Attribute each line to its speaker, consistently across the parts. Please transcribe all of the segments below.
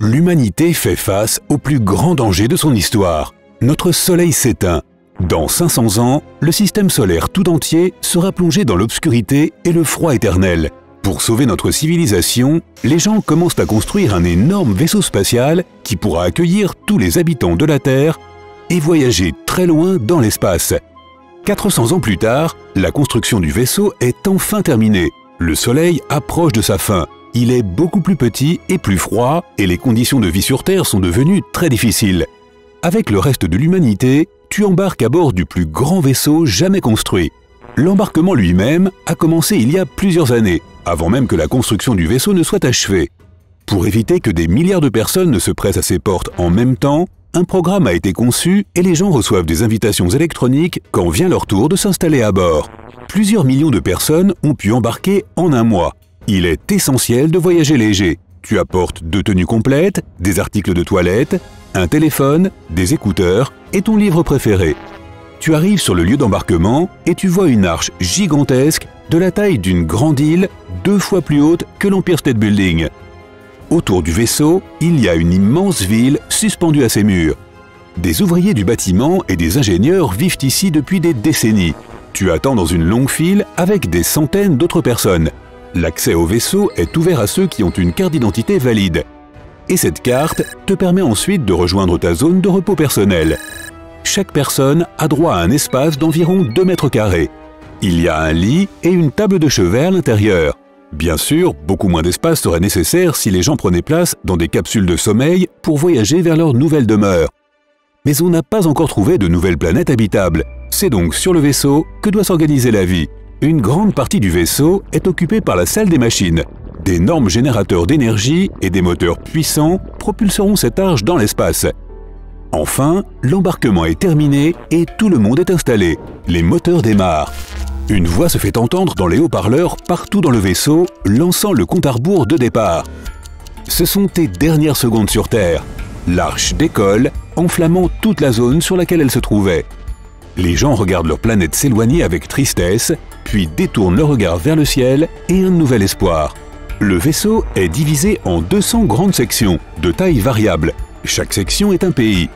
Speaker 1: L'humanité fait face au plus grand danger de son histoire. Notre Soleil s'éteint. Dans 500 ans, le système solaire tout entier sera plongé dans l'obscurité et le froid éternel. Pour sauver notre civilisation, les gens commencent à construire un énorme vaisseau spatial qui pourra accueillir tous les habitants de la Terre et voyager très loin dans l'espace. 400 ans plus tard, la construction du vaisseau est enfin terminée. Le Soleil approche de sa fin. Il est beaucoup plus petit et plus froid et les conditions de vie sur Terre sont devenues très difficiles. Avec le reste de l'humanité, tu embarques à bord du plus grand vaisseau jamais construit. L'embarquement lui-même a commencé il y a plusieurs années, avant même que la construction du vaisseau ne soit achevée. Pour éviter que des milliards de personnes ne se pressent à ses portes en même temps, un programme a été conçu et les gens reçoivent des invitations électroniques quand vient leur tour de s'installer à bord. Plusieurs millions de personnes ont pu embarquer en un mois. Il est essentiel de voyager léger. Tu apportes 2 tenues complètes, des articles de toilette, un téléphone, des écouteurs et ton livre préféré. Tu arrives sur le lieu d'embarquement et tu vois une arche gigantesque de la taille d'une grande île 2 fois plus haute que l'Empire State Building. Autour du vaisseau, il y a une immense ville suspendue à ses murs. Des ouvriers du bâtiment et des ingénieurs vivent ici depuis des décennies. Tu attends dans une longue file avec des centaines d'autres personnes. L'accès au vaisseau est ouvert à ceux qui ont une carte d'identité valide. Et cette carte te permet ensuite de rejoindre ta zone de repos personnel. Chaque personne a droit à un espace d'environ 2 mètres carrés. Il y a un lit et une table de chevet à l'intérieur. Bien sûr, beaucoup moins d'espace serait nécessaire si les gens prenaient place dans des capsules de sommeil pour voyager vers leur nouvelle demeure. Mais on n'a pas encore trouvé de nouvelles planètes habitables. C'est donc sur le vaisseau que doit s'organiser la vie. Une grande partie du vaisseau est occupée par la salle des machines. D'énormes générateurs d'énergie et des moteurs puissants propulseront cette arche dans l'espace. Enfin, l'embarquement est terminé et tout le monde est installé. Les moteurs démarrent. Une voix se fait entendre dans les haut-parleurs partout dans le vaisseau, lançant le compte à rebours de départ. Ce sont tes dernières secondes sur Terre. L'arche décolle, enflammant toute la zone sur laquelle elle se trouvait. Les gens regardent leur planète s'éloigner avec tristesse, puis détournent leur regard vers le ciel et un nouvel espoir. Le vaisseau est divisé en 200 grandes sections, de taille variable. Chaque section est un pays.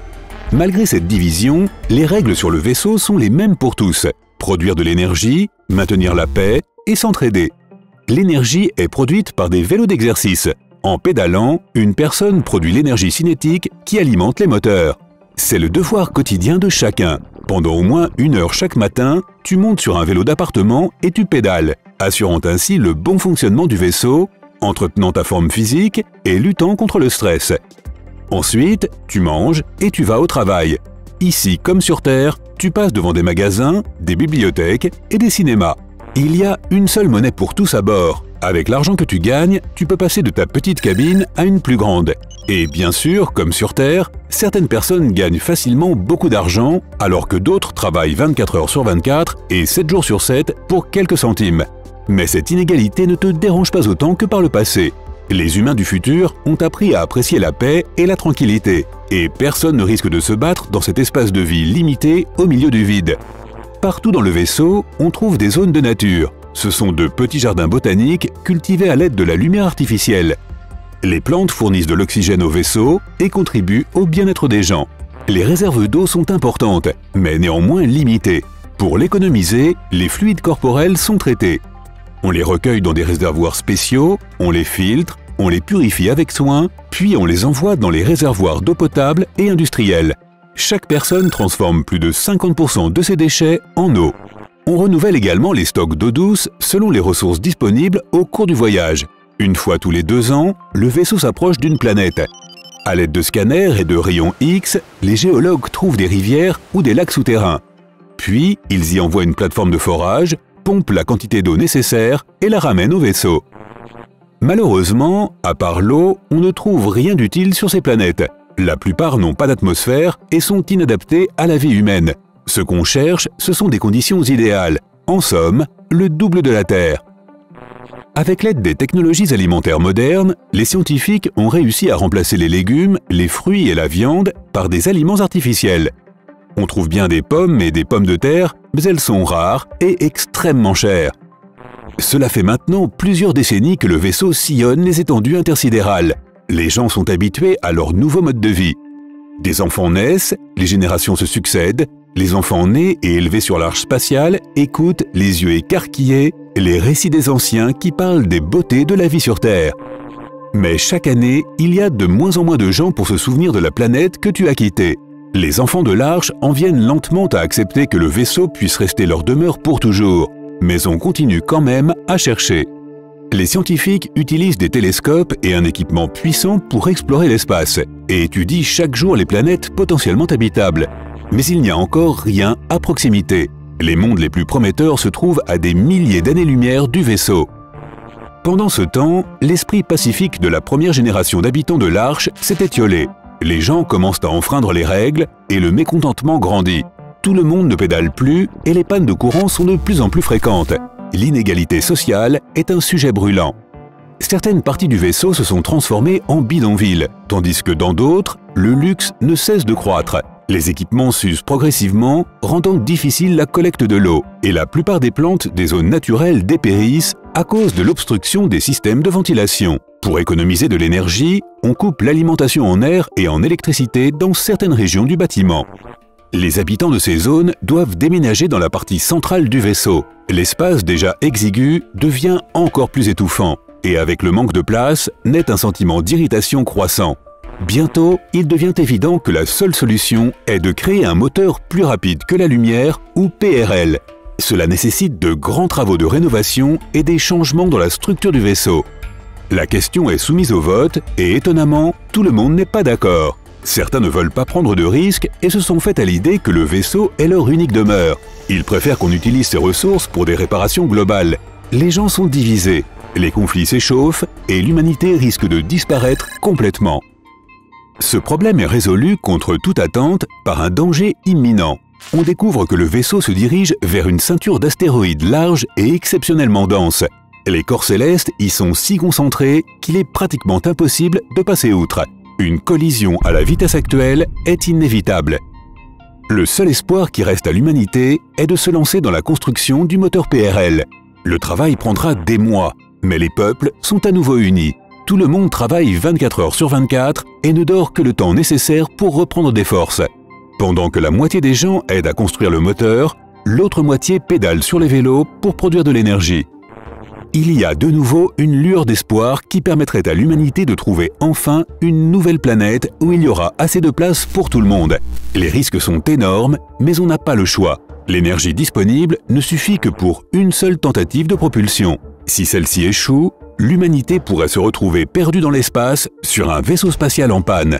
Speaker 1: Malgré cette division, les règles sur le vaisseau sont les mêmes pour tous. Produire de l'énergie, maintenir la paix et s'entraider. L'énergie est produite par des vélos d'exercice. En pédalant, une personne produit l'énergie cinétique qui alimente les moteurs. C'est le devoir quotidien de chacun. Pendant au moins 1 heure chaque matin, tu montes sur un vélo d'appartement et tu pédales, assurant ainsi le bon fonctionnement du vaisseau, entretenant ta forme physique et luttant contre le stress. Ensuite, tu manges et tu vas au travail. Ici comme sur Terre, tu passes devant des magasins, des bibliothèques et des cinémas. Il y a une seule monnaie pour tous à bord. Avec l'argent que tu gagnes, tu peux passer de ta petite cabine à une plus grande. Et bien sûr, comme sur Terre, certaines personnes gagnent facilement beaucoup d'argent, alors que d'autres travaillent 24 heures sur 24 et 7 jours sur 7 pour quelques centimes. Mais cette inégalité ne te dérange pas autant que par le passé. Les humains du futur ont appris à apprécier la paix et la tranquillité, et personne ne risque de se battre dans cet espace de vie limité au milieu du vide. Partout dans le vaisseau, on trouve des zones de nature. Ce sont de petits jardins botaniques cultivés à l'aide de la lumière artificielle. Les plantes fournissent de l'oxygène au vaisseau et contribuent au bien-être des gens. Les réserves d'eau sont importantes, mais néanmoins limitées. Pour l'économiser, les fluides corporels sont traités. On les recueille dans des réservoirs spéciaux, on les filtre, on les purifie avec soin, puis on les envoie dans les réservoirs d'eau potable et industriels. Chaque personne transforme plus de 50% de ses déchets en eau. On renouvelle également les stocks d'eau douce selon les ressources disponibles au cours du voyage. Une fois tous les 2 ans, le vaisseau s'approche d'une planète. À l'aide de scanners et de rayons X, les géologues trouvent des rivières ou des lacs souterrains. Puis, ils y envoient une plateforme de forage, pompent la quantité d'eau nécessaire et la ramènent au vaisseau. Malheureusement, à part l'eau, on ne trouve rien d'utile sur ces planètes. La plupart n'ont pas d'atmosphère et sont inadaptées à la vie humaine. Ce qu'on cherche, ce sont des conditions idéales. En somme, le double de la Terre. Avec l'aide des technologies alimentaires modernes, les scientifiques ont réussi à remplacer les légumes, les fruits et la viande par des aliments artificiels. On trouve bien des pommes et des pommes de terre, mais elles sont rares et extrêmement chères. Cela fait maintenant plusieurs décennies que le vaisseau sillonne les étendues intersidérales. Les gens sont habitués à leur nouveau mode de vie. Des enfants naissent, les générations se succèdent, les enfants nés et élevés sur l'arche spatiale écoutent, les yeux écarquillés, les récits des anciens qui parlent des beautés de la vie sur Terre. Mais chaque année, il y a de moins en moins de gens pour se souvenir de la planète que tu as quittée. Les enfants de l'arche en viennent lentement à accepter que le vaisseau puisse rester leur demeure pour toujours, mais on continue quand même à chercher. Les scientifiques utilisent des télescopes et un équipement puissant pour explorer l'espace et étudient chaque jour les planètes potentiellement habitables. Mais il n'y a encore rien à proximité. Les mondes les plus prometteurs se trouvent à des milliers d'années-lumière du vaisseau. Pendant ce temps, l'esprit pacifique de la première génération d'habitants de l'Arche s'est étiolé. Les gens commencent à enfreindre les règles et le mécontentement grandit. Tout le monde ne pédale plus et les pannes de courant sont de plus en plus fréquentes. L'inégalité sociale est un sujet brûlant. Certaines parties du vaisseau se sont transformées en bidonvilles, tandis que dans d'autres, le luxe ne cesse de croître. Les équipements s'usent progressivement, rendant difficile la collecte de l'eau, et la plupart des plantes des zones naturelles dépérissent à cause de l'obstruction des systèmes de ventilation. Pour économiser de l'énergie, on coupe l'alimentation en air et en électricité dans certaines régions du bâtiment. Les habitants de ces zones doivent déménager dans la partie centrale du vaisseau. L'espace déjà exigu devient encore plus étouffant, et avec le manque de place, naît un sentiment d'irritation croissant. Bientôt, il devient évident que la seule solution est de créer un moteur plus rapide que la lumière, ou PRL. Cela nécessite de grands travaux de rénovation et des changements dans la structure du vaisseau. La question est soumise au vote et étonnamment, tout le monde n'est pas d'accord. Certains ne veulent pas prendre de risques et se sont fait à l'idée que le vaisseau est leur unique demeure. Ils préfèrent qu'on utilise ces ressources pour des réparations globales. Les gens sont divisés, les conflits s'échauffent et l'humanité risque de disparaître complètement. Ce problème est résolu contre toute attente par un danger imminent. On découvre que le vaisseau se dirige vers une ceinture d'astéroïdes large et exceptionnellement dense. Les corps célestes y sont si concentrés qu'il est pratiquement impossible de passer outre. Une collision à la vitesse actuelle est inévitable. Le seul espoir qui reste à l'humanité est de se lancer dans la construction du moteur PRL. Le travail prendra des mois, mais les peuples sont à nouveau unis. Tout le monde travaille 24 heures sur 24 et ne dort que le temps nécessaire pour reprendre des forces. Pendant que la moitié des gens aident à construire le moteur, l'autre moitié pédale sur les vélos pour produire de l'énergie. Il y a de nouveau une lueur d'espoir qui permettrait à l'humanité de trouver enfin une nouvelle planète où il y aura assez de place pour tout le monde. Les risques sont énormes, mais on n'a pas le choix. L'énergie disponible ne suffit que pour une seule tentative de propulsion. Si celle-ci échoue, l'humanité pourrait se retrouver perdue dans l'espace sur un vaisseau spatial en panne.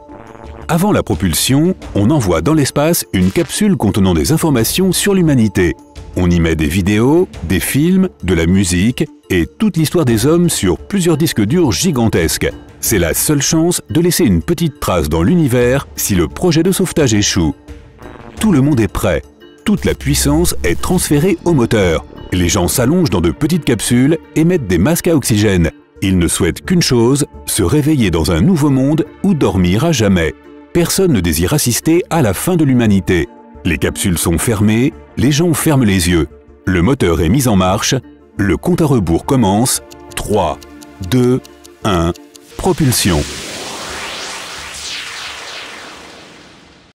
Speaker 1: Avant la propulsion, on envoie dans l'espace une capsule contenant des informations sur l'humanité. On y met des vidéos, des films, de la musique et toute l'histoire des hommes sur plusieurs disques durs gigantesques. C'est la seule chance de laisser une petite trace dans l'univers si le projet de sauvetage échoue. Tout le monde est prêt. Toute la puissance est transférée au moteur. Les gens s'allongent dans de petites capsules et mettent des masques à oxygène. Ils ne souhaitent qu'une chose, se réveiller dans un nouveau monde ou dormir à jamais. Personne ne désire assister à la fin de l'humanité. Les capsules sont fermées, les gens ferment les yeux. Le moteur est mis en marche, le compte à rebours commence. 3, 2, 1, propulsion.